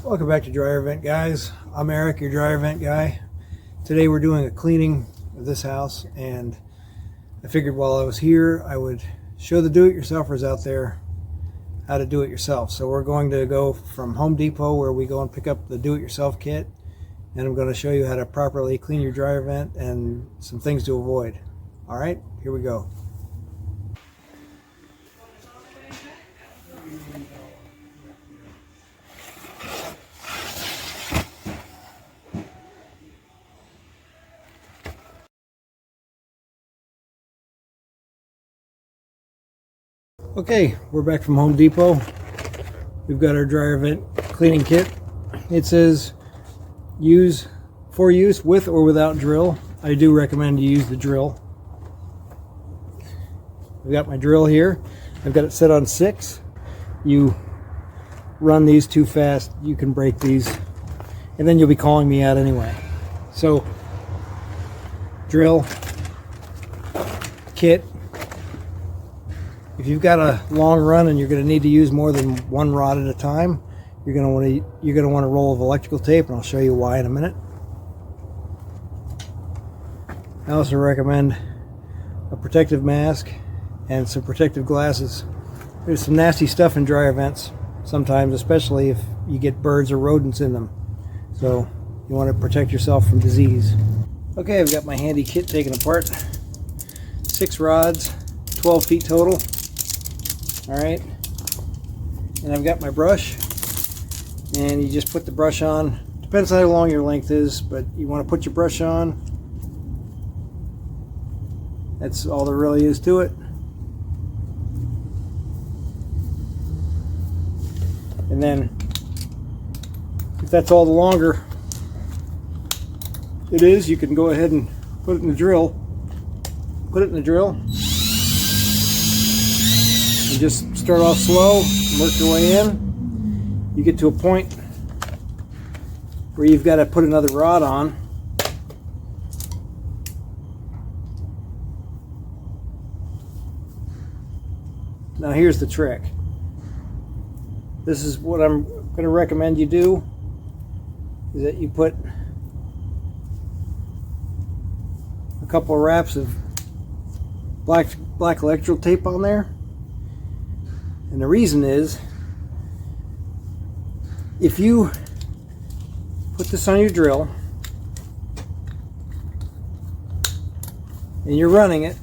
Welcome back to Dryer Vent, guys. I'm Eric, your dryer vent guy. Today we're doing a cleaning of this house, and I figured while I was here I would show the do-it-yourselfers out there how to do it yourself. So we're going to go from Home Depot, where we go and pick up the do-it-yourself kit, and I'm going to show you how to properly clean your dryer vent and some things to avoid. Alright, here we go. Okay, we're back from Home Depot. We've got our dryer vent cleaning kit. It says for use with or without drill. I do recommend you use the drill. I've got my drill here. I've got it set on 6. You run these too fast, you can break these, and then you'll be calling me out anyway. So, drill, kit. If you've got a long run and you're going to need to use more than one rod at a time, you're going to want a roll of electrical tape, and I'll show you why in a minute. I also recommend a protective mask and some protective glasses. There's some nasty stuff in dryer vents sometimes, especially if you get birds or rodents in them. So you want to protect yourself from disease. Okay, I've got my handy kit taken apart. 6 rods, 12 feet total. Alright, and I've got my brush, and you just put the brush on. Depends on how long your length is, but you want to put your brush on. That's all there really is to it. And then, if that's all the longer it is, you can go ahead and put it in the drill. Put it in the drill. And just start off slow, work your way in. You get to a point where you've got to put another rod on. Now here's the trick. This is what I'm going to recommend you do, is that you put a couple of wraps of black electrical tape on there. And the reason is, if you put this on your drill and you're running it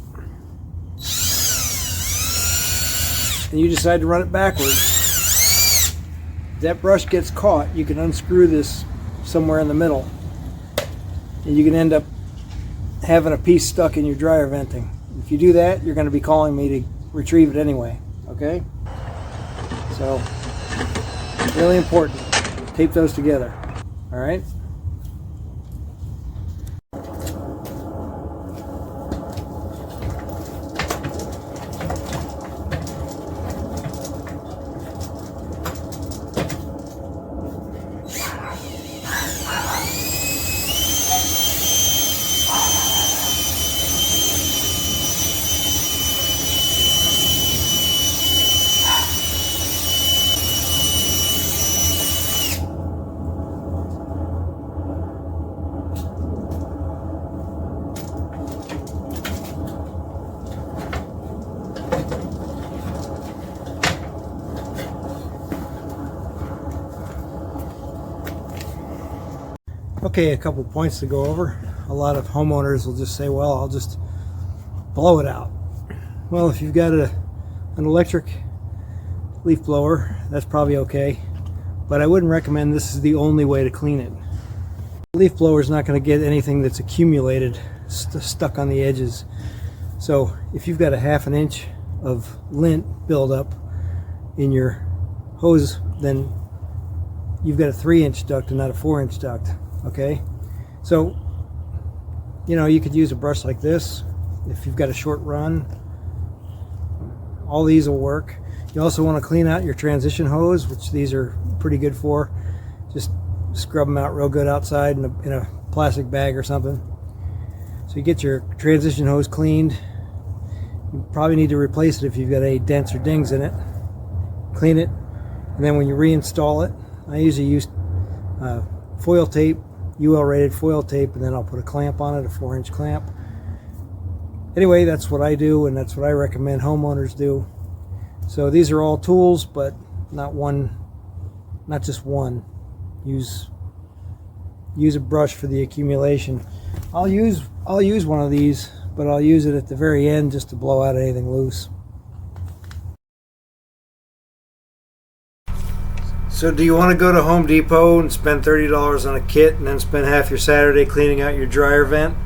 and you decide to run it backwards, that brush gets caught. You can unscrew this somewhere in the middle, and you can end up having a piece stuck in your dryer venting. If you do that, you're going to be calling me to retrieve it anyway. Okay? So, really important. Tape those together. Alright? Okay, a couple points to go over. A lot of homeowners will just say, well, I'll just blow it out. Well, if you've got an electric leaf blower, that's probably okay, but I wouldn't recommend this is the only way to clean it. The leaf blower is not going to get anything that's accumulated stuck on the edges. So if you've got a 1/2 inch of lint buildup in your hose, then you've got a 3-inch duct and not a 4-inch duct. Okay, so you could use a brush like this if you've got a short run. All these will work. You also want to clean out your transition hose, which these are pretty good for. Just scrub them out real good outside in a plastic bag or something. So you get your transition hose cleaned. You probably need to replace it if you've got any dents or dings in it. Clean it, and then when you reinstall it, I usually foil tape, UL rated foil tape, and then I'll put a clamp on it, a 4-inch clamp. Anyway, that's what I do, and that's what I recommend homeowners do. So these are all tools, but not just one. Use a brush for the accumulation. I'll use one of these, but I'll use it at the very end just to blow out anything loose. So do you want to go to Home Depot and spend $30 on a kit and then spend half your Saturday cleaning out your dryer vent?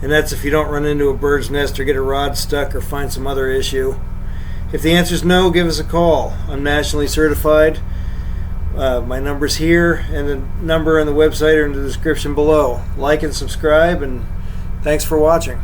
And that's if you don't run into a bird's nest or get a rod stuck or find some other issue. If the answer is no, give us a call. I'm nationally certified. My number's here, and the number and the website are in the description below. Like and subscribe, and thanks for watching.